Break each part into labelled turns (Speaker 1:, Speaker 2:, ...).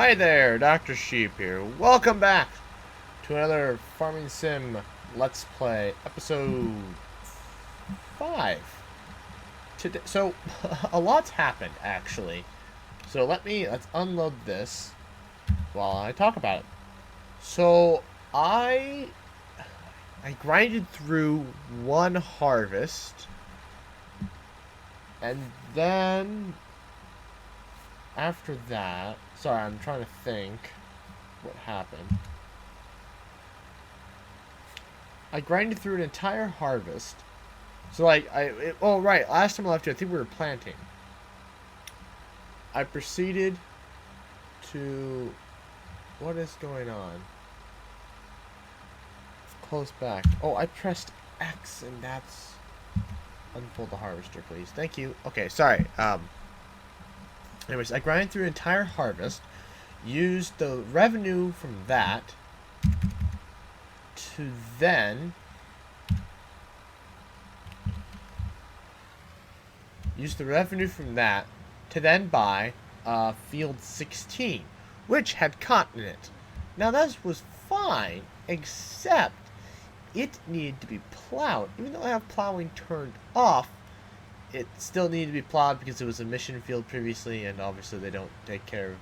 Speaker 1: Hi there, Dr. Sheep here. Welcome back to another Farming Sim Let's Play, episode 5. Today, so, a lot's happened, actually. So let's unload this while I talk about it. So, I grinded through one harvest, and then after that, sorry, I'm trying to think what happened. I grinded through an entire harvest. So like oh right, last time I left you, I think we were planting. I proceeded to what is going on? Close back. Oh, I pressed X and that's unfold the harvester, please. Thank you. Okay, sorry. Anyways, I grinded through an entire harvest, used the revenue from that to then buy field 16, which had cotton in it. Now that was fine, except it needed to be plowed. Even though I have plowing turned off, it still needed to be plowed because it was a mission field previously, and obviously they don't take care of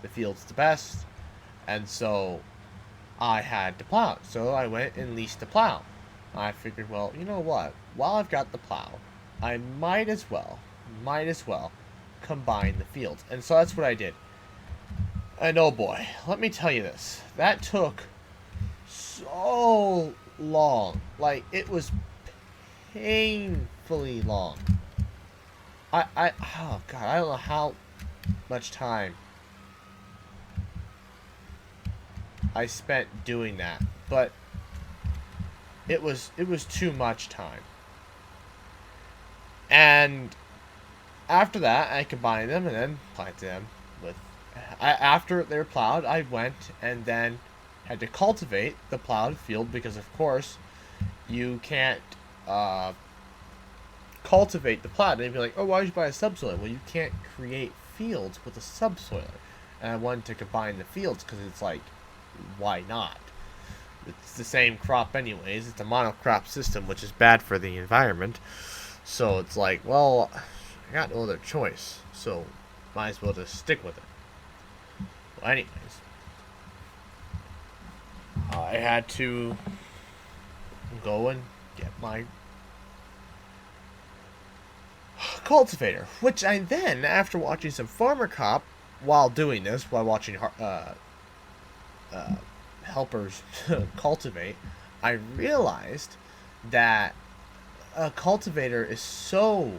Speaker 1: the fields the best. And so I had to plow it. So I went and leased a plow. I figured, well, you know what? While I've got the plow, I might as well combine the fields. And so that's what I did. And oh boy, let me tell you this. That took so long. Like, it was painfully long. Oh god, I don't know how much time I spent doing that, but it was too much time. And after that, I combined them and then planted them with. After they were plowed, I went and then had to cultivate the plowed field because, of course, you can't cultivate the plowed. And you'd be like, oh, why did you buy a subsoiler? Well, you can't create fields with a subsoiler. And I wanted to combine the fields because it's like, why not? It's the same crop anyways. It's a monocrop system, which is bad for the environment. So it's like, well, I got no other choice. So might as well just stick with it. Well, anyways, I had to go and get my cultivator, which I then, after watching some Farmer Cop, while doing this, while watching helpers cultivate, I realized that a cultivator is so,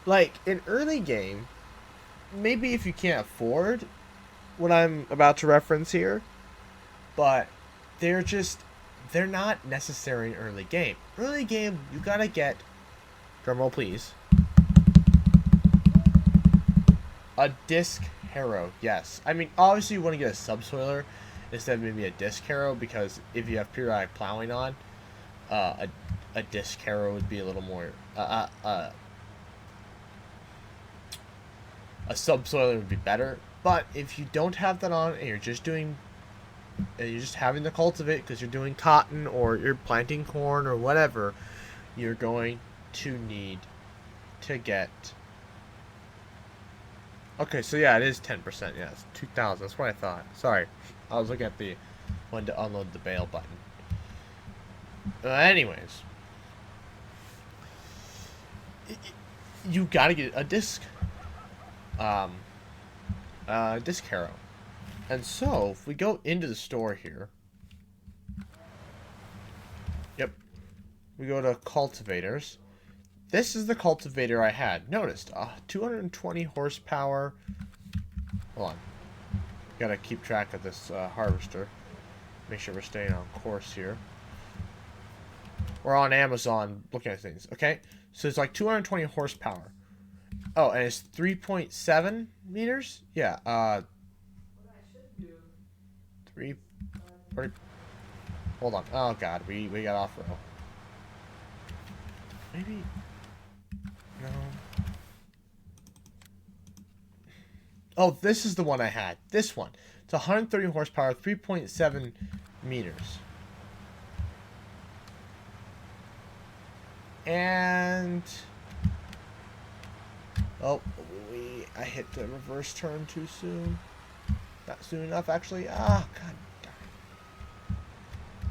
Speaker 1: like, in early game, maybe if you can't afford what I'm about to reference here, but they're not necessary in early game. Early game, you gotta get, drumroll please, a disc harrow. Yes, I mean obviously you want to get a subsoiler instead of maybe a disc harrow, because if you have periodic plowing on, a disc harrow would be a little more a subsoiler would be better. But if you don't have that on and you're just having to cultivate because you're doing cotton or you're planting corn or whatever, you're going to need to get. Okay, so yeah, it is 10%. Yeah, it's 2,000. That's what I thought. Sorry, I was looking at the one to unload the bale button. Anyways, you gotta get a disc disc harrow. And so, if we go into the store here, yep, we go to cultivators. This is the cultivator I had. Noticed, 220 horsepower. Hold on. Gotta keep track of this harvester. Make sure we're staying on course here. We're on Amazon looking at things. Okay, so it's like 220 horsepower. Oh, and it's 3.7 meters? Yeah, 3... Hold on. Oh, God, we got off row. Maybe... No. Oh, this is the one I had. This one. It's 130 horsepower, 3.7 meters. And... oh, I hit the reverse turn too soon. Not soon enough, actually. Ah, god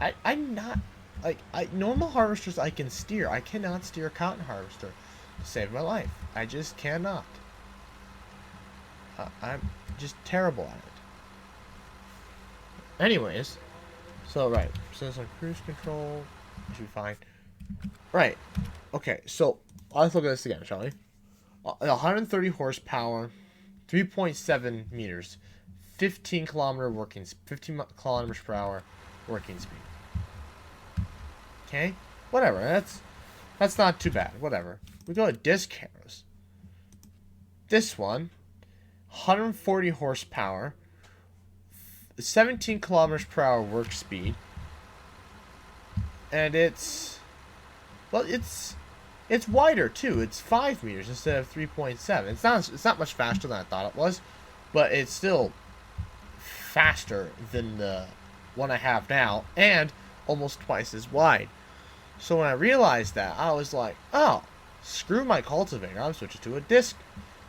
Speaker 1: darn. I'm not... like, normal harvesters I can steer. I cannot steer a cotton harvester to save my life. I just cannot. I'm just terrible at it. Anyways, so right, so it's on cruise control, should be fine. Right, okay, so let's look at this again, shall we? 130 horsepower, 3.7 meters, 15 kilometers per hour working speed. Okay, whatever. That's not too bad. Whatever. We go to disc harrows. This one, 140 horsepower, 17 kilometers per hour work speed, and it's wider too. It's 5 meters instead of 3.7. It's not much faster than I thought it was, but it's still faster than the one I have now, and almost twice as wide. So when I realized that, I was like, oh, screw my cultivator. I'm switching to a disc.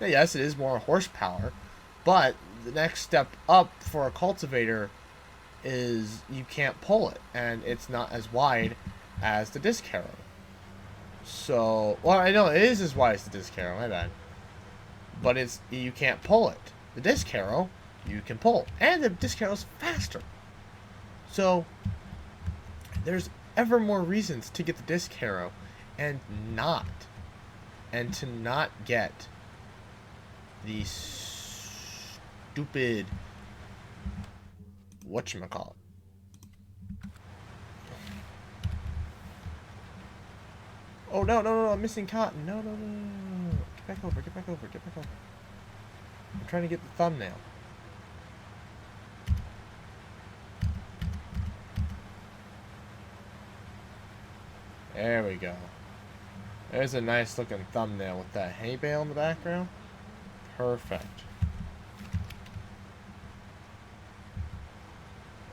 Speaker 1: Now, yes, it is more horsepower, but the next step up for a cultivator is you can't pull it, and it's not as wide as the disc harrow. So, well, I know it is as wide as the disc harrow, my bad. But you can't pull it. The disc harrow, you can pull. And the disc harrow's faster. So, there's ever more reasons to get the disc harrow and to not get the stupid whatchamacallit. Oh no, I'm missing cotton. No. Get back over. I'm trying to get the thumbnail. There we go. There's a nice looking thumbnail with that hay bale in the background. Perfect.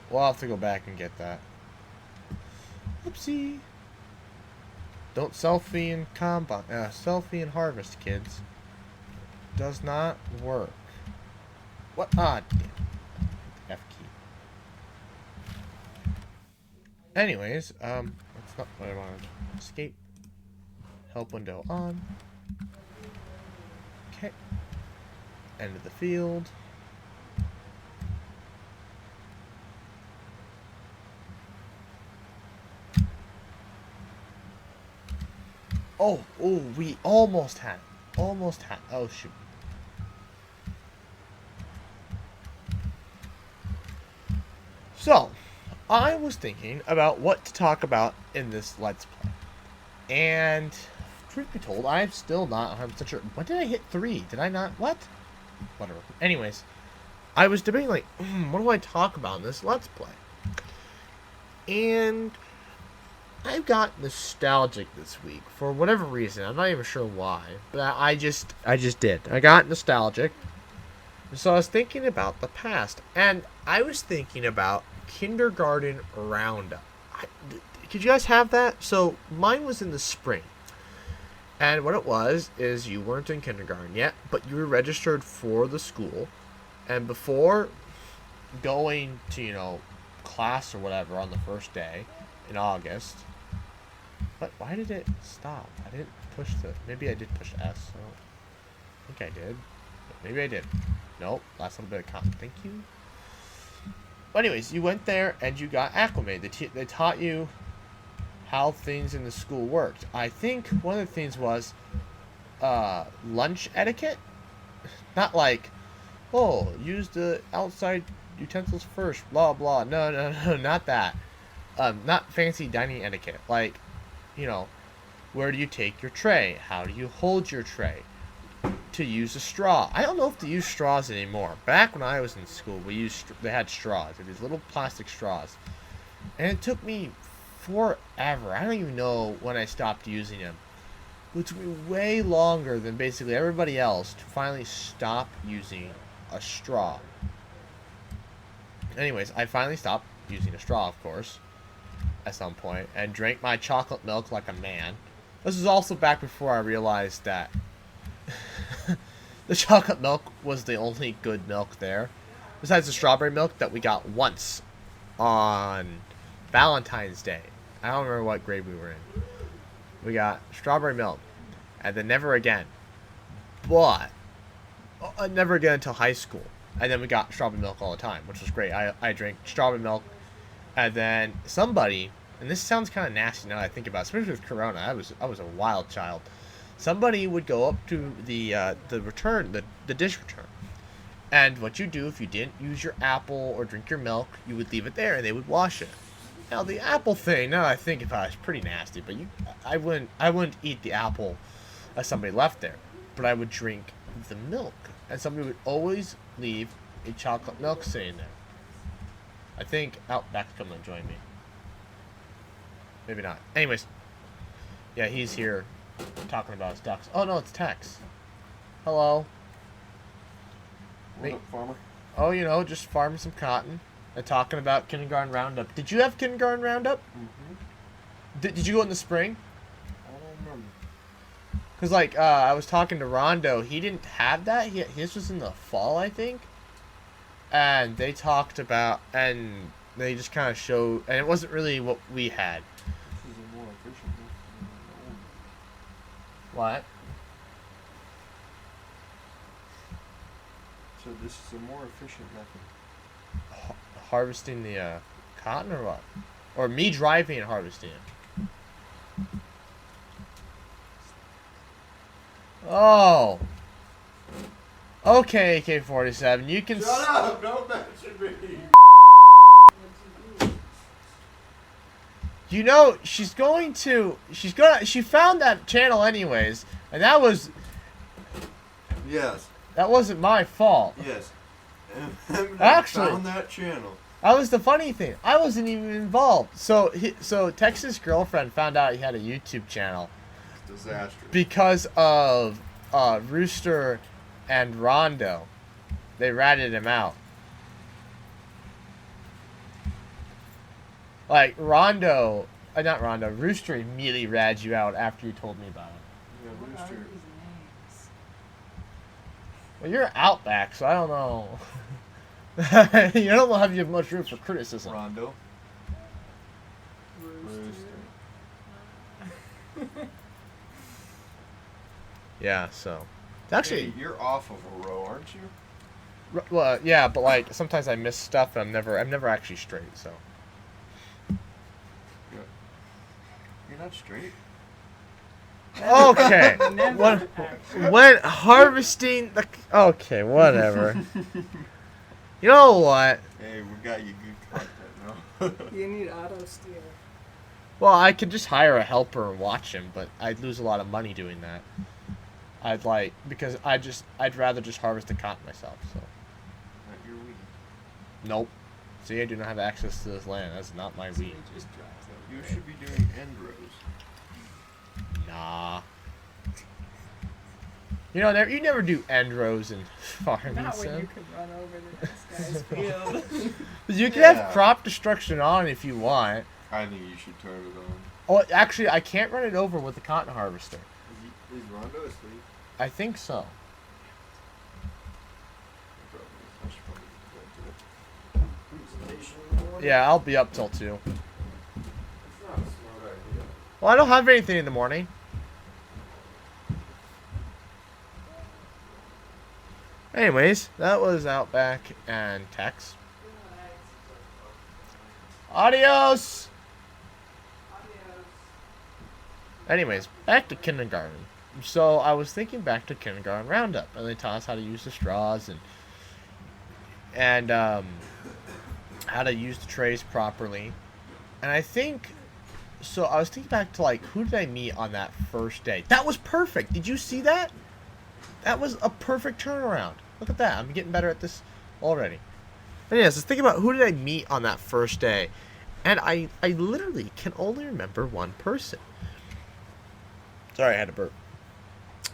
Speaker 1: We'll have to go back and get that. Oopsie. Don't selfie and combine. Selfie and harvest, kids. Does not work. What? Ah, damn. F key. Anyways, that's not what I wanted. Escape. Help window on. Okay. End of the field. Oh, we almost had it. Oh, shoot. So, I was thinking about what to talk about in this Let's Play. And, truth be told, I'm still not 100% sure. When did I hit 3? Did I not? What? Whatever. Anyways, I was debating, like, what do I talk about in this Let's Play? And I got nostalgic this week for whatever reason. I'm not even sure why, but I just did. I got nostalgic. So I was thinking about the past, and I was thinking about Kindergarten Roundup. Did you guys have that? So mine was in the spring, and what it was is you weren't in kindergarten yet, but you were registered for the school, and before going to class or whatever on the first day in August. But why did it stop? I didn't push maybe I did push S, so I think I did. Maybe I did. Nope, last little bit of cotton. Thank you. But anyways, you went there and you got acclimated. They taught you how things in the school worked. I think one of the things was lunch etiquette. Not like, oh, use the outside utensils first, blah, blah. No, not that. Not fancy dining etiquette. Like, where do you take your tray? How do you hold your tray? To use a straw. I don't know if they use straws anymore. Back when I was in school, they had straws. These little plastic straws. And it took me forever. I don't even know when I stopped using them. It took me way longer than basically everybody else to finally stop using a straw. Anyways, I finally stopped using a straw, of course, at some point, and drank my chocolate milk like a man. This was also back before I realized that the chocolate milk was the only good milk there, besides the strawberry milk that we got once on Valentine's Day. I don't remember what grade we were in. We got strawberry milk, and then never again. But never again until high school, and then we got strawberry milk all the time, which was great. I drank strawberry milk, and then somebody, and this sounds kind of nasty now that I think about it, especially with Corona. I was a wild child. Somebody would go up to the dish return, and what you do if you didn't use your apple or drink your milk, you would leave it there, and they would wash it. Now the apple thing, now that I think about it, is pretty nasty. But I wouldn't eat the apple that somebody left there, but I would drink the milk, and somebody would always leave a chocolate milk sitting there. I think Outback's coming to join me. Maybe not. Anyways, yeah, he's here talking about his ducks. Oh no, it's Tex. Hello.
Speaker 2: What up, farmer?
Speaker 1: Oh, you know, just farming some cotton and talking about kindergarten roundup. Did you have kindergarten roundup?
Speaker 2: Mm-hmm.
Speaker 1: Did you go in the spring?
Speaker 2: I don't remember.
Speaker 1: Because, like, I was talking to Rondo. He didn't have that. His was in the fall, I think. And they talked about, and they just kind of showed, and it wasn't really what we had.
Speaker 2: This is a more efficient method than the old.
Speaker 1: What?
Speaker 2: So this is a more efficient method.
Speaker 1: Harvesting the cotton or what? Or me driving and harvesting it? Oh. Okay, AK-47, you can...
Speaker 2: Shut up! Don't mention me!
Speaker 1: You know, she found that channel anyways, and that wasn't my fault.
Speaker 2: Yes. Eminem
Speaker 1: Actually,
Speaker 2: found that channel.
Speaker 1: that was the funny thing. I wasn't even involved. So Tex's girlfriend found out he had a YouTube channel.
Speaker 2: Disastrous.
Speaker 1: Because of Rooster and Rondo. They ratted him out. Like, Rooster immediately ratted you out after you told me about it.
Speaker 2: Yeah, Rooster.
Speaker 1: Well, you're Outback, so I don't know. You don't have much room for criticism.
Speaker 2: Rondo.
Speaker 1: Yeah, so. Actually,
Speaker 2: Hey, you're off of a row, aren't you?
Speaker 1: well, yeah, but like sometimes I miss stuff, and I'm never actually straight. So.
Speaker 2: You're not straight.
Speaker 1: Okay. when harvesting the. Okay, whatever. You know what?
Speaker 2: Hey, we got you good content now.
Speaker 3: You need auto steer.
Speaker 1: Well, I could just hire a helper and watch him, but I'd lose a lot of money doing that. Because I'd rather just harvest the cotton myself. So.
Speaker 2: Not your weed.
Speaker 1: Nope. See, I do not have access to this land. That's not my weed.
Speaker 2: You should be doing end rows.
Speaker 1: Nah. You know, you never do end rows in farming.
Speaker 3: Not when
Speaker 1: Sim.
Speaker 3: you could run over to this guy's field.
Speaker 1: You can
Speaker 2: Yeah.
Speaker 1: have crop destruction on if you want.
Speaker 2: I think you should turn it on.
Speaker 1: Oh, actually, I can't run it over with the cotton harvester.
Speaker 2: Is Rondo asleep?
Speaker 1: I think so.
Speaker 2: I should probably go to the station in the morning.
Speaker 1: Yeah, I'll be up till 2.
Speaker 2: It's not a smart idea.
Speaker 1: Well, I don't have anything in the morning. Anyways, that was Outback and Tex. Adios! Anyways, back to kindergarten. So I was thinking back to kindergarten roundup, and they taught us how to use the straws and how to use the trays properly. And I think, so I was thinking back to like, who did I meet on that first day? That was perfect. Did you see that? That was a perfect turnaround. Look at that. I'm getting better at this already. But yes, let's think about who did I meet on that first day. And I literally can only remember one person. Sorry, I had to burp.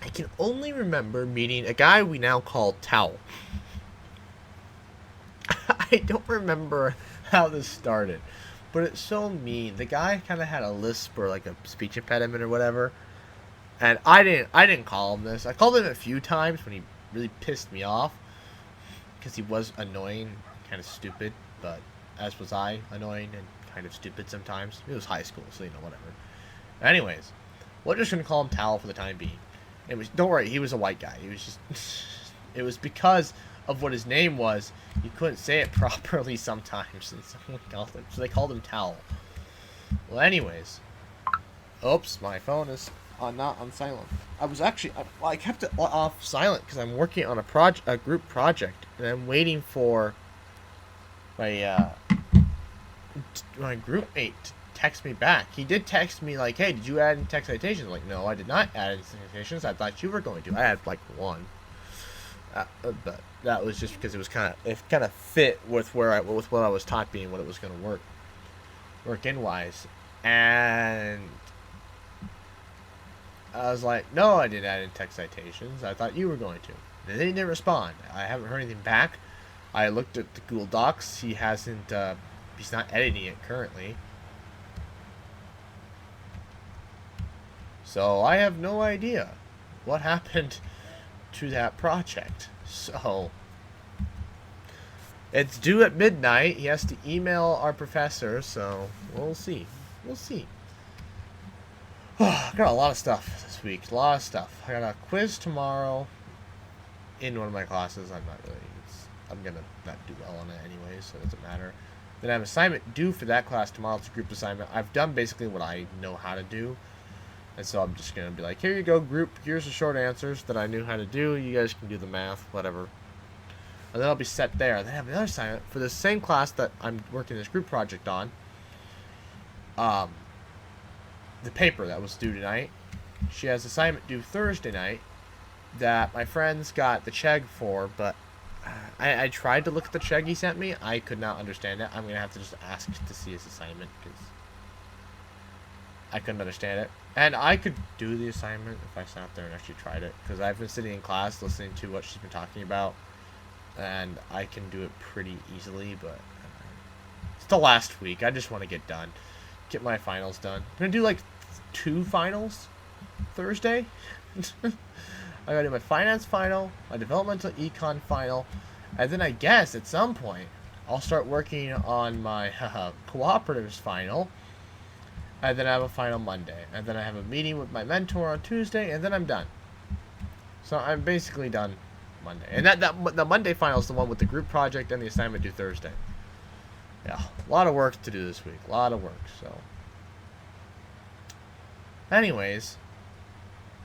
Speaker 1: I can only remember meeting a guy we now call Towel. I don't remember how this started, but it's so mean. The guy kind of had a lisp or like a speech impediment or whatever, and I didn't call him this. I called him a few times when he really pissed me off because he was annoying, kind of stupid, but as was I, annoying and kind of stupid sometimes. It was high school, so whatever. Anyways, we're just gonna call him Towel for the time being. It was, don't worry, he was a white guy. He was just it was because of what his name was. He couldn't say it properly sometimes, and someone called him, so they called him Towel. Well, anyways, oops, my phone is not on silent. I was actually I kept it off silent because I'm working on a group project, and I'm waiting for my my group mate to text me back. He did text me like, "Hey, did you add in text citations?" I'm like, no, I did not add in citations. I thought you were going to. I had like one, but that was just because it kind of fit with what I was taught being what it was going to work in wise, and I was like, no, I didn't add in text citations. I thought you were going to. And then he didn't respond. I haven't heard anything back. I looked at the Google Docs. He hasn't. He's not editing it currently. So I have no idea what happened to that project. So it's due at midnight. He has to email our professor. So we'll see. We'll see. I got a lot of stuff this week. A lot of stuff. I got a quiz tomorrow in one of my classes. I'm gonna not do well on it anyway, so it doesn't matter. Then I have an assignment due for that class tomorrow. It's a group assignment. I've done basically what I know how to do, and so I'm just gonna be like, here you go, group. Here's the short answers that I knew how to do. You guys can do the math, whatever. And then I'll be set there. Then I have another assignment for the same class that I'm working this group project on. The paper that was due tonight. She has assignment due Thursday night that my friends got the chegg for, but I tried to look at the chegg he sent me. I could not understand it. I'm going to have to just ask to see his assignment because I couldn't understand it. And I could do the assignment if I sat there and actually tried it, because I've been sitting in class listening to what she's been talking about, and I can do it pretty easily, but it's the last week. I just want to get done. Get my finals done. I'm going to do like 2 finals Thursday. I gotta do my finance final, my developmental econ final, and then I guess at some point I'll start working on my cooperatives final, and then I have a final Monday, and then I have a meeting with my mentor on Tuesday, and then I'm done. So I'm basically done Monday, and the Monday final is the one with the group project and the assignment due Thursday. Yeah, a lot of work to do this week, a lot of work. So, anyways.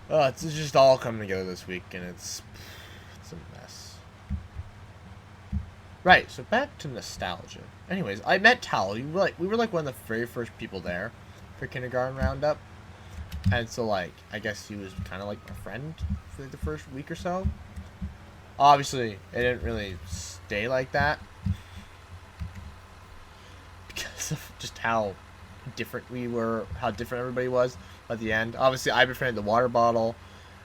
Speaker 1: It's just all coming together this week, and it's a mess. Right, so back to nostalgia. Anyways, I met Tal. We were like one of the very first people there for kindergarten roundup, and so like I guess he was kind of like my friend for the first week or so. Obviously, it didn't really stay like that because of just how different we were, how different everybody was. At the end, obviously, I befriended the water bottle,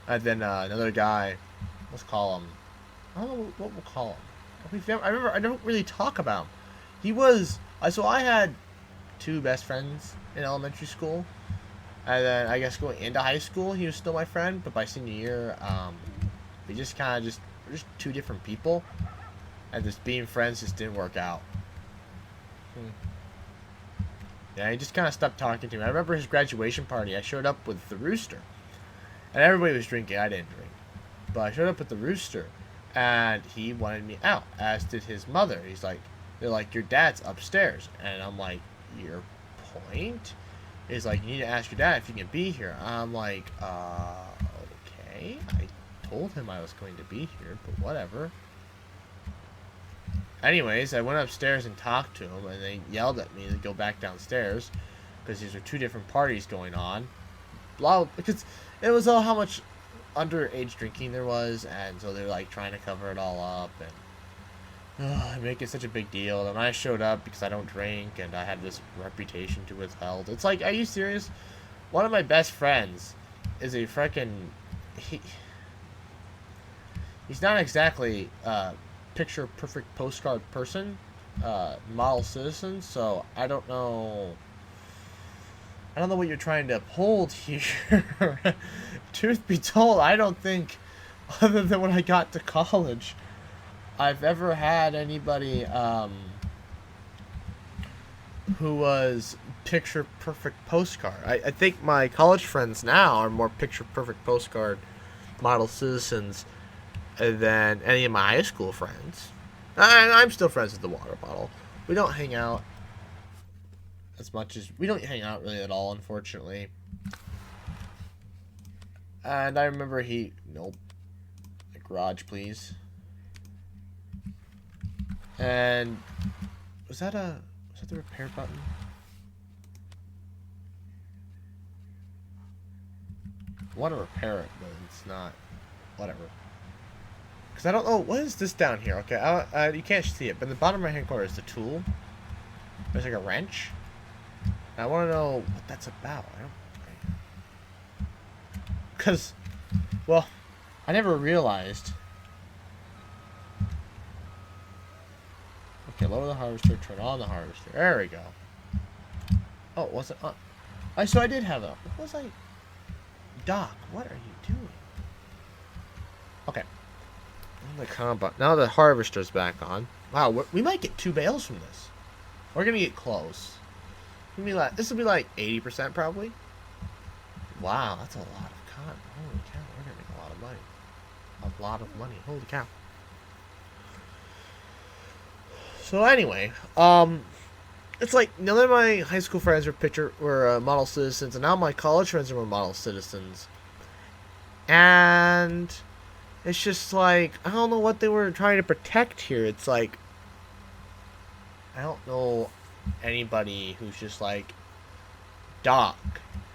Speaker 1: and then another guy. Let's call him. I don't know what we'll call him. I remember I don't really talk about him. He was. So I had 2 best friends in elementary school, and then I guess going into high school, he was still my friend. But by senior year, we just kind of we're just 2 different people, and just being friends just didn't work out. Yeah, he just kind of stopped talking to me. I remember his graduation party. I showed up with the Rooster. And everybody was drinking. I didn't drink. But I showed up with the Rooster. And he wanted me out, as did his mother. They're like, your dad's upstairs. And I'm like, your point? He's like, you need to ask your dad if he can be here. I'm like, okay. I told him I was going to be here, but whatever. Anyways, I went upstairs and talked to him, and they yelled at me to go back downstairs because these are 2 different parties going on. Because it was all how much underage drinking there was, and so they're like trying to cover it all up and make it such a big deal. And I showed up because I don't drink, and I had this reputation to withhold. It's like, are you serious? One of my best friends is a freaking he's not exactly picture perfect postcard person, model citizens, so I don't know. I don't know what you're trying to uphold here. Truth be told, I don't think, other than when I got to college, I've ever had anybody who was picture perfect postcard. I think my college friends now are more picture perfect postcard model citizens than any of my high school friends. And I'm still friends with the water bottle. We don't hang out as much as we don't hang out really at all, unfortunately. And I remember nope. The garage, please. And was that the repair button? I want to repair it, but it's not. Whatever. Because I don't know, what is this down here? Okay, you can't see it, but in the bottom right hand corner is the tool. There's like a wrench. And I want to know what that's about. Because, well, I never realized. Okay, lower the harvester, turn on the harvester. There we go. Oh, was it on? So I did have a. What was I? Doc, what are you doing? Okay. The combine. Now the harvester's back on. Wow, we might get 2 bales from this. We're gonna get close. This will be like 80% probably. Wow, that's a lot of cotton. Holy cow, we're gonna make a lot of money. A lot of money. Holy cow. So anyway, it's like none of my high school friends were model citizens, and now my college friends are model citizens. And it's just like, I don't know what they were trying to protect here. It's like, I don't know anybody who's just like, Doc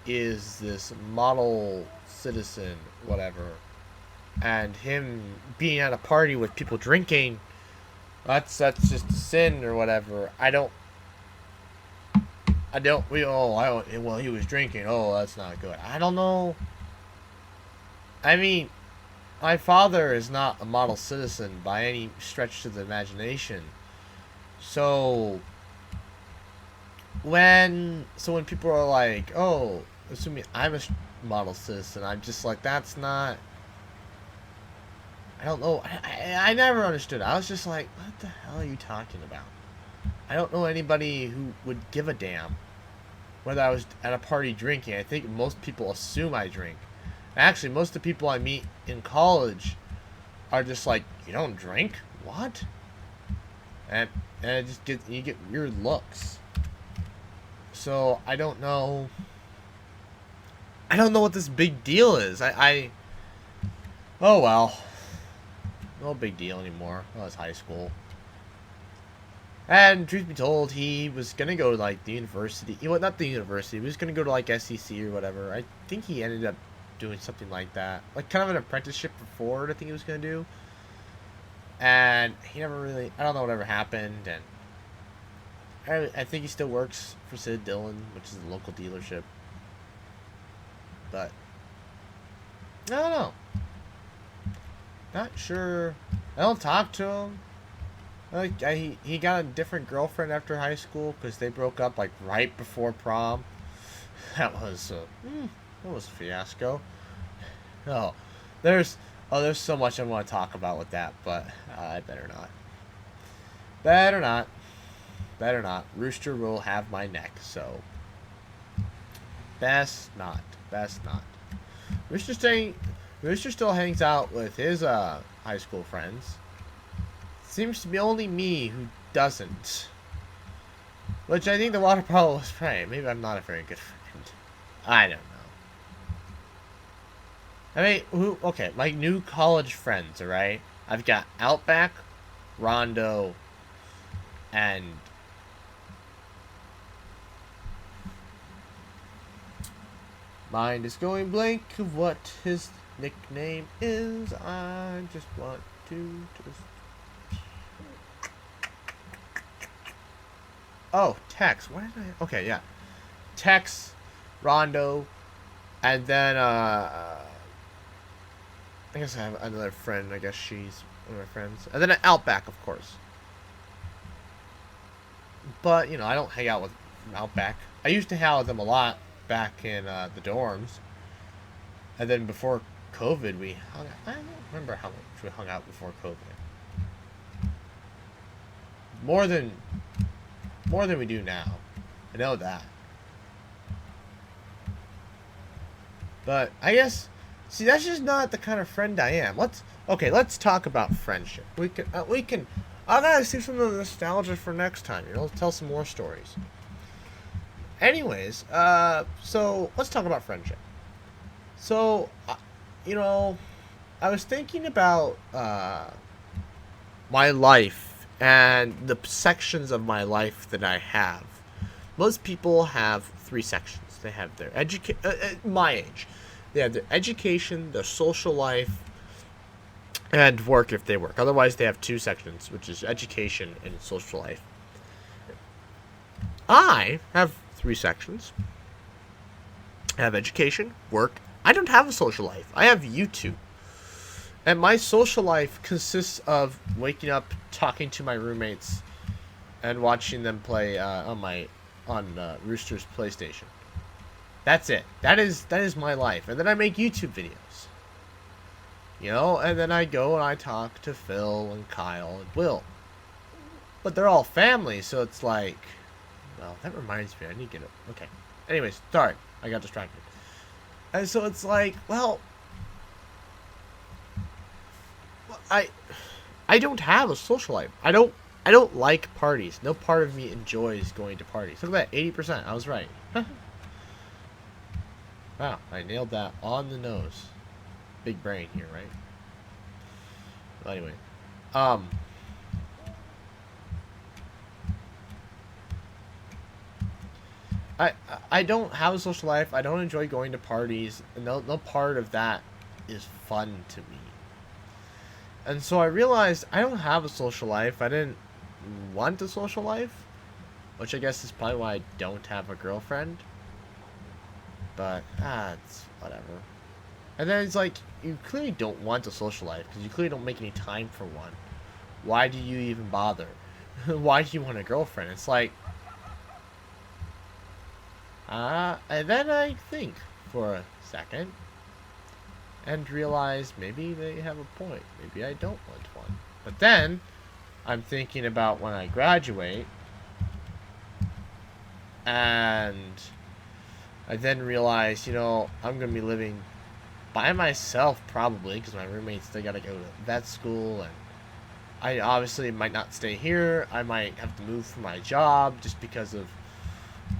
Speaker 1: is this model citizen, whatever. And him being at a party with people drinking, that's just a sin or whatever. Well, he was drinking. Oh, that's not good. I don't know. I mean, my father is not a model citizen by any stretch of the imagination. So when people are like, oh, assuming I'm a model citizen, I'm just like, that's not. I don't know. I never understood. I was just like, what the hell are you talking about? I don't know anybody who would give a damn whether I was at a party drinking. I think most people assume I drink. Actually, most of the people I meet in college are just like, you don't drink? What? And you get weird looks. So I don't know. I don't know what this big deal is. Oh well. No big deal anymore. Well, it's high school. And truth be told, he was gonna go to like the university. Well, not the university. He was gonna go to like SEC or whatever. I think he ended up doing something like that, like kind of an apprenticeship for Ford. I think he was gonna do. And he never really. I don't know whatever happened. And I think he still works for Sid Dillon, which is a local dealership. But I don't know. Not sure. I don't talk to him. Like he got a different girlfriend after high school because they broke up like right before prom. That was a fiasco. Oh, there's so much I want to talk about with that, but I better not. Better not. Rooster will have my neck, so best not. Rooster still hangs out with his high school friends. Seems to be only me who doesn't. Which I think the water bottle was right. Maybe I'm not a very good friend. I don't know. I mean, okay, my new college friends, alright? I've got Outback, Rondo, and mind is going blank of what his nickname is. I just want to Oh, Tex. Why did I? Okay, yeah. Tex, Rondo, and then I guess I have another friend. I guess she's one of my friends, and then Outback, of course. But, you know, I don't hang out with Outback. I used to hang out with them a lot back in the dorms. And then before COVID, we hung out. I don't remember how much we hung out before COVID. More than we do now. I know that. But I guess, see, that's just not the kind of friend I am. Let's talk about friendship. We can. I gotta save some of the nostalgia for next time. You know, tell some more stories. Anyways, so let's talk about friendship. So, you know, I was thinking about my life and the sections of my life that I have. Most people have three sections. They have their my age. They have their education, their social life, and work if they work. Otherwise, they have two sections, which is education and social life. I have three sections. I have education, work. I don't have a social life. I have YouTube. And my social life consists of waking up, talking to my roommates, and watching them play on Rooster's PlayStation. That's it. That is my life. And then I make YouTube videos. You know, and then I go and I talk to Phil and Kyle and Will. But they're all family, so it's like, well, that reminds me, I need to get it. Okay. Anyways, sorry, I got distracted. And so it's like, well, I don't have a social life. I don't like parties. No part of me enjoys going to parties. Look at that, 80%. I was right. Wow, I nailed that on the nose. Big brain here, right? Well, anyway, I don't have a social life. I don't enjoy going to parties. No part of that is fun to me. And so I realized I don't have a social life. I didn't want a social life, which I guess is probably why I don't have a girlfriend. But it's whatever. And then it's like, you clearly don't want a social life because you clearly don't make any time for one. Why do you even bother? Why do you want a girlfriend? It's like, and then I think for a second and realize maybe they have a point. Maybe I don't want one. But then I'm thinking about when I graduate, and I then realize, you know, I'm going to be living by myself probably because my roommates, they got to go to vet school, and I obviously might not stay here. I might have to move for my job just because of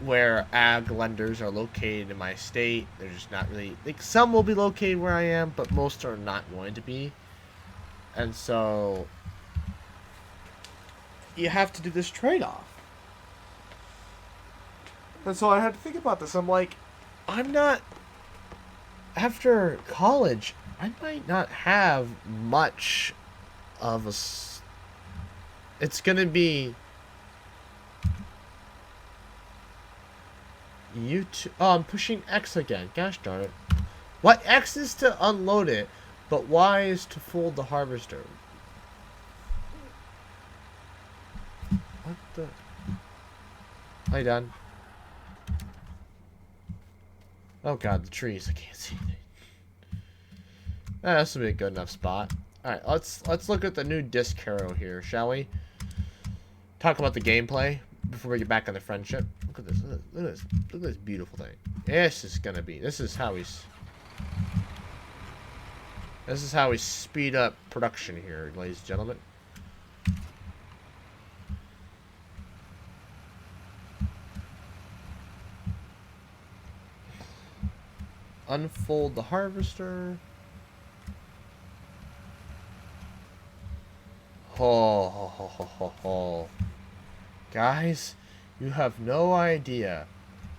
Speaker 1: where ag lenders are located in my state. They're just not really, like, some will be located where I am, but most are not going to be. And so you have to do this trade-off. And so I had to think about this. I'm like, I'm not, after college, I might not have much of a, it's going to be YouTube. Oh, I'm pushing X again. Gosh darn it. What? X is to unload it, but Y is to fold the harvester. What the? Are you done? Oh god, the trees. I can't see anything. This will be a good enough spot. Alright, let's look at the new disc hero here, shall we? Talk about the gameplay before we get back on the friendship. Look at this. Look at this. Look at this beautiful thing. This is gonna be. This is how we speed up production here, ladies and gentlemen. Unfold the harvester. Ho. Guys, you have no idea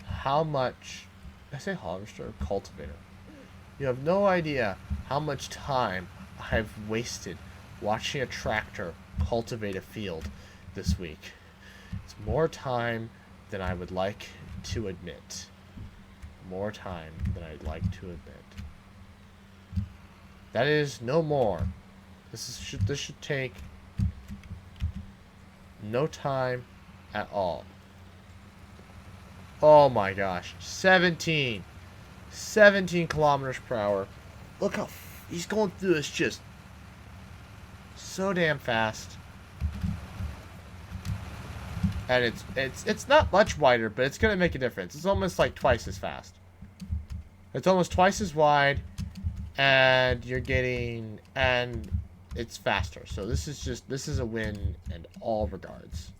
Speaker 1: how much, did I say harvester or cultivator? You have no idea how much time I've wasted watching a tractor cultivate a field this week. It's more time than I would like to admit. More time than I'd like to admit. That is no more. This should take no time at all. Oh my gosh. 17 kilometers per hour. Look how he's going through this just so damn fast. And it's not much wider, but it's gonna make a difference. It's almost like twice as fast. It's almost twice as wide, and it's faster. So this is a win in all regards.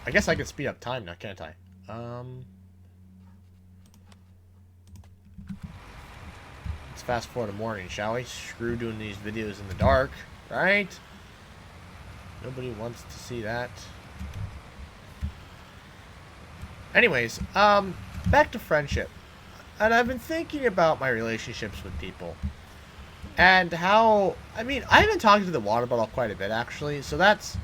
Speaker 1: I guess I can speed up time now, can't I? Let's fast forward to morning, shall we? Screw doing these videos in the dark, right? Nobody wants to see that. Anyways, back to friendship. And I've been thinking about my relationships with people. And how, I mean, I've been talking to the water bottle quite a bit, actually. So that's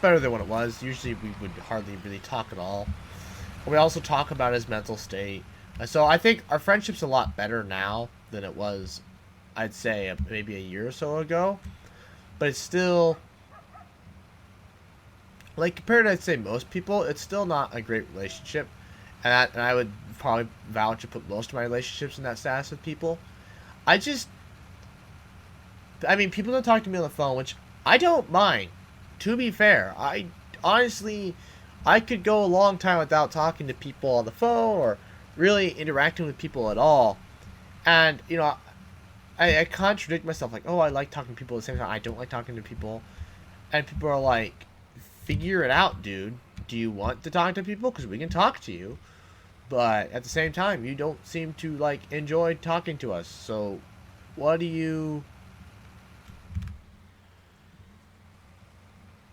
Speaker 1: better than what it was. Usually we would hardly really talk at all. We also talk about his mental state. So I think our friendship's a lot better now than it was, I'd say, maybe a year or so ago. But it's still, like, compared to, I'd say, most people, it's still not a great relationship. And I would probably vouch to put most of my relationships in that status with people. I mean, people don't talk to me on the phone, which I don't mind. To be fair, I honestly, I could go a long time without talking to people on the phone or really interacting with people at all. And, you know, I contradict myself, like, oh, I like talking to people at the same time. I don't like talking to people. And people are like, figure it out, dude. Do you want to talk to people? Because we can talk to you. But at the same time, you don't seem to, like, enjoy talking to us. So, what do you...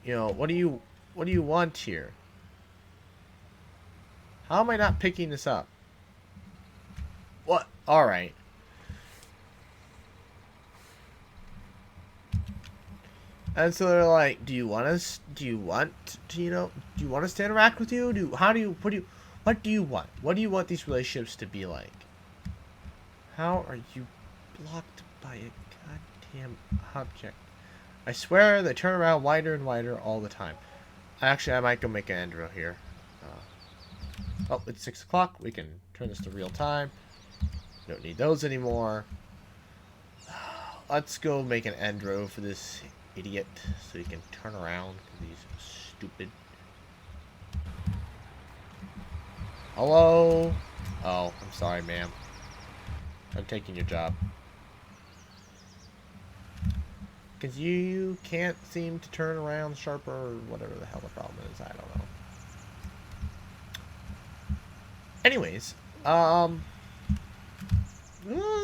Speaker 1: You know, what do you want here? How am I not picking this up? What? Alright. And so they're like, do you want us to interact with you? What do you want? What do you want these relationships to be like? How are you blocked by a goddamn object? I swear they turn around wider and wider all the time. Actually, I might go make an end row here. Oh, it's 6 o'clock. We can turn this to real time. Don't need those anymore. Let's go make an end row for this idiot so he can turn around because he's stupid. Hello? Oh, I'm sorry, ma'am. I'm taking your job. Because you can't seem to turn around sharper or whatever the hell the problem is. I don't know. Anyways,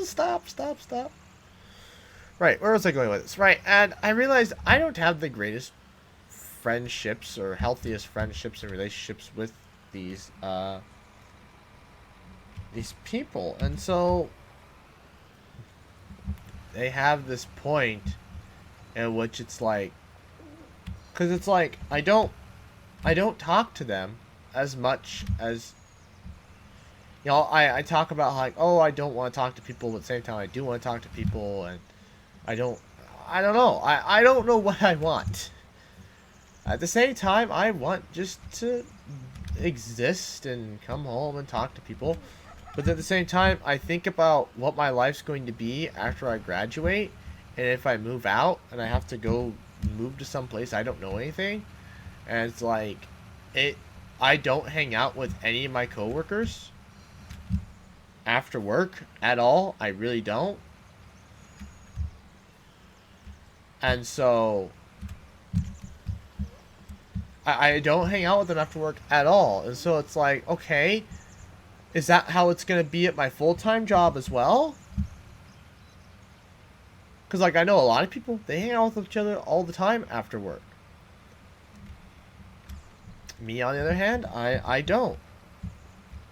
Speaker 1: stop. Right, where was I going with this? Right, and I realized I don't have the greatest friendships or healthiest friendships and relationships with these people. And so they have this point in which it's like, because it's like I don't talk to them as much as, you know, I talk about like, oh, I don't want to talk to people, but at the same time I do want to talk to people, and I don't know. I don't know what I want. At the same time, I want just to exist and come home and talk to people. But at the same time, I think about what my life's going to be after I graduate. And if I move out and I have to go move to some place I don't know anything. And it's like, I don't hang out with any of my coworkers after work at all. I really don't. And so I don't hang out with them after work at all. And so it's like, okay, is that how it's going to be at my full-time job as well? Because, like, I know a lot of people, they hang out with each other all the time after work. Me, on the other hand, I don't.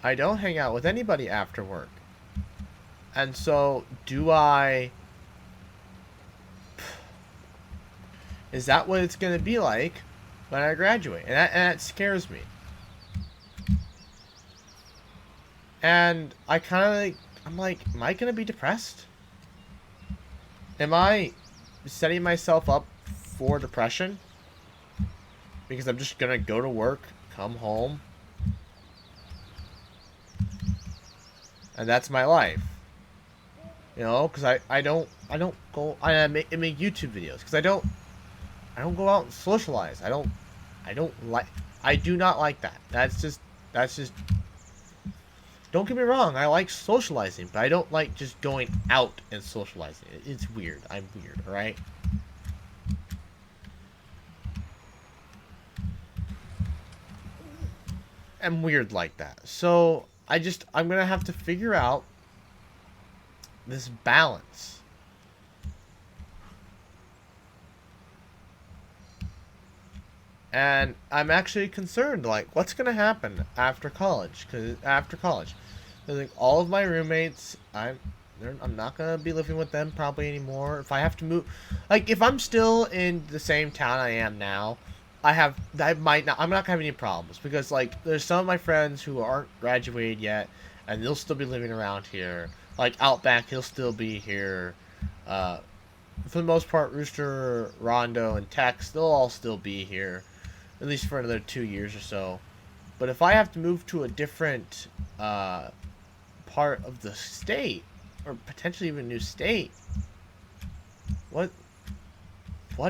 Speaker 1: I don't hang out with anybody after work. And so, is that what it's going to be like when I graduate? And that scares me. And I kind of, I'm like, am I going to be depressed? Am I setting myself up for depression? because I'm just gonna go to work, come home, and that's my life. You know, because I don't go I make YouTube videos because I don't go out and socialize. I do not like that. That's just don't get me wrong, I like socializing, but I don't like just going out and socializing. It's weird. I'm weird, alright? I'm weird like that. So I'm gonna have to figure out this balance. And I'm actually concerned, like, what's gonna happen after college? Because like, all of my roommates, I'm not gonna be living with them probably anymore. If I have to move, like, if I'm still in the same town I am now, I'm not gonna have any problems because, like, there's some of my friends who aren't graduated yet, and they'll still be living around here. Like Outback, he'll still be here. For the most part, Rooster, Rondo, and Tex, they'll all still be here, at least for another 2 years or so. But if I have to move to a different part of the state, or potentially even a new state, what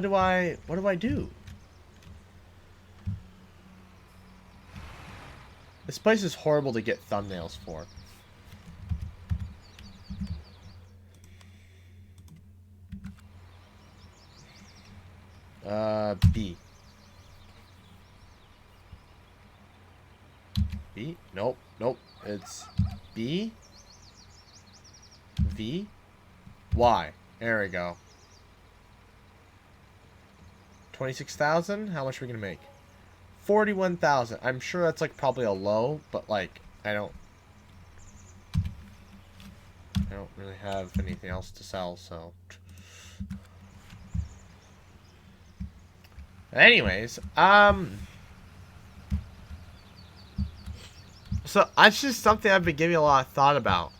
Speaker 1: do I do? This place is horrible to get thumbnails for. B. B? Nope. It's B. V. Y. There we go. 26,000? How much are we gonna make? 41,000. I'm sure that's like probably a low, but like I don't really have anything else to sell, so. Anyways, so that's just something I've been giving a lot of thought about.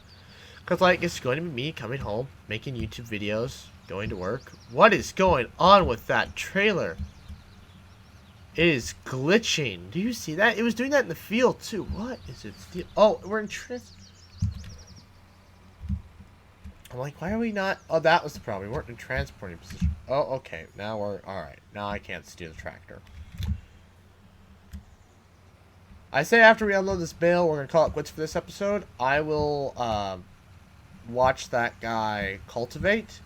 Speaker 1: Cause like it's going to be me coming home, making YouTube videos, going to work. What is going on with that trailer? It is glitching. Do you see that? It was doing that in the field too. What is it? Oh, we're in I'm like, why are we not? Oh, that was the problem. We weren't in transporting position. Oh, okay. Now we're alright. Now I can't steer the tractor. I say after we unload this bale, we're going to call it quits for this episode. I will watch that guy cultivate,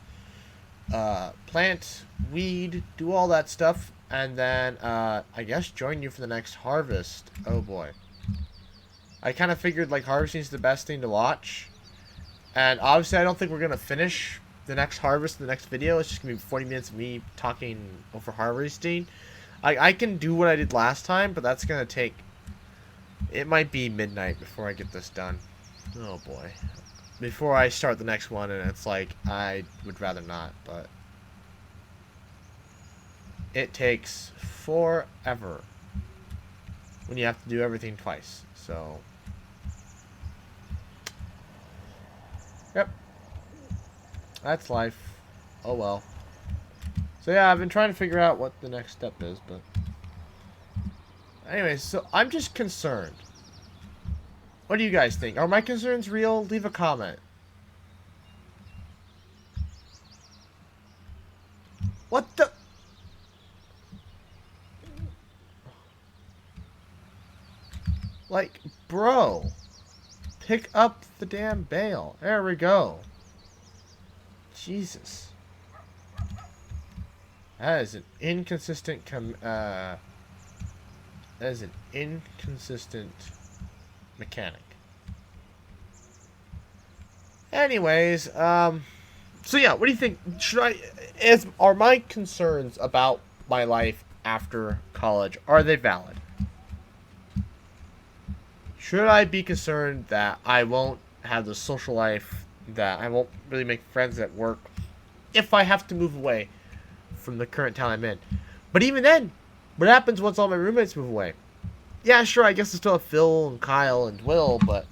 Speaker 1: plant, weed, do all that stuff, and then I guess join you for the next harvest. Oh boy. I kind of figured like harvesting is the best thing to watch. And obviously I don't think we're going to finish the next harvest in the next video. It's just going to be 40 minutes of me talking over harvesting. I can do what I did last time, but that's going to take... It might be midnight before I get this done. Oh boy. Before I start the next one, and it's like, I would rather not, but... It takes forever when you have to do everything twice, so... Yep. That's life. Oh well. So yeah, I've been trying to figure out what the next step is, but... Anyways, so I'm just concerned. What do you guys think? Are my concerns real? Leave a comment. What the... Like, bro. Pick up the damn bale. There we go. Jesus. That is an inconsistent that is an inconsistent mechanic. Anyways, so yeah, what do you think? Are my concerns about my life after college, are they valid? Should I be concerned that I won't have the social life, that I won't really make friends at work if I have to move away from the current town I'm in? But even then, what happens once all my roommates move away? Yeah, sure, I guess I still have Phil and Kyle and Will, but,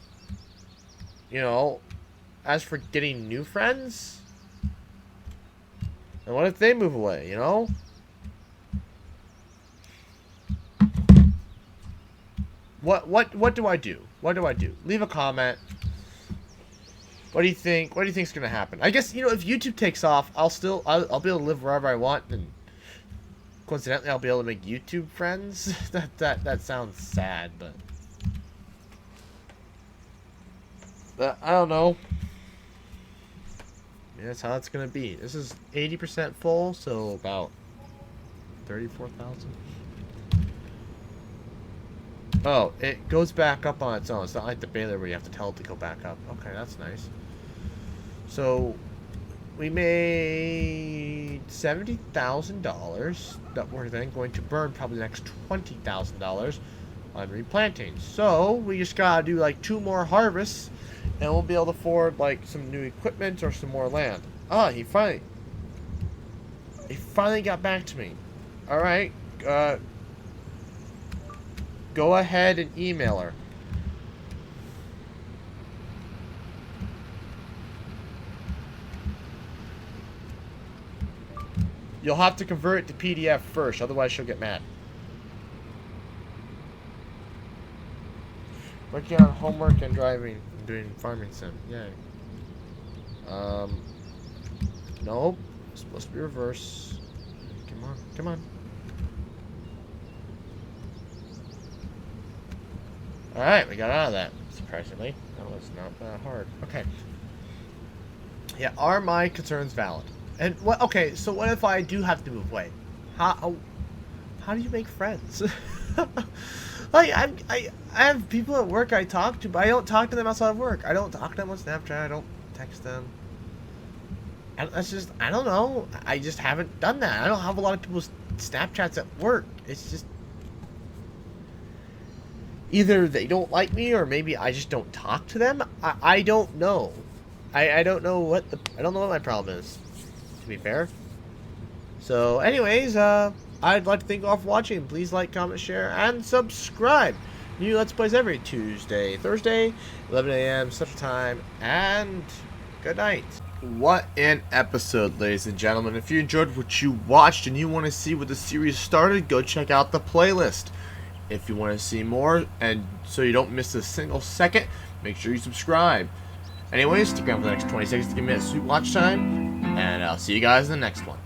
Speaker 1: you know, as for getting new friends, and what if they move away, you know? What do I do? What do I do? Leave a comment. What do you think? What do you think's gonna happen? I guess, you know, if YouTube takes off, I'll be able to live wherever I want, and coincidentally I'll be able to make YouTube friends. that sounds sad, but I don't know. Yeah, that's how it's gonna be. This is 80% full, so about 34,000. Oh, it goes back up on its own. It's not like the Baylor where you have to tell it to go back up. Okay, that's nice. So, we made $70,000 that we're then going to burn probably the next $20,000 on replanting. So, we just gotta do like 2 more harvests, and we'll be able to afford like some new equipment or some more land. Ah, he finally got back to me. Alright, go ahead and email her. You'll have to convert it to PDF first, otherwise she'll get mad. Working on homework and driving, doing farming sim. Yay. Nope. It's supposed to be reverse. Come on, come on. Alright, we got out of that, surprisingly. That was not that hard. Okay. Yeah, are my concerns valid? And what? Okay, so what if I do have to move away? How do you make friends? Like, I have people at work I talk to, but I don't talk to them outside of work. I don't talk to them on Snapchat. I don't text them. And that's just, I don't know. I just haven't done that. I don't have a lot of people's Snapchats at work. It's just either they don't like me or maybe I just don't talk to them. I don't know. I don't know what my problem is, to be fair. So anyways, I'd like to thank you all for watching. Please like, comment, share, and subscribe. New Let's Plays every Tuesday, Thursday, 11 a.m. Central Time, and good night. What an episode, ladies and gentlemen. If you enjoyed what you watched and you want to see what the series started, go check out the playlist. If you want to see more, and so you don't miss a single second, make sure you subscribe. Anyways, stick around for the next 20 seconds to give me that sweet watch time, and I'll see you guys in the next one.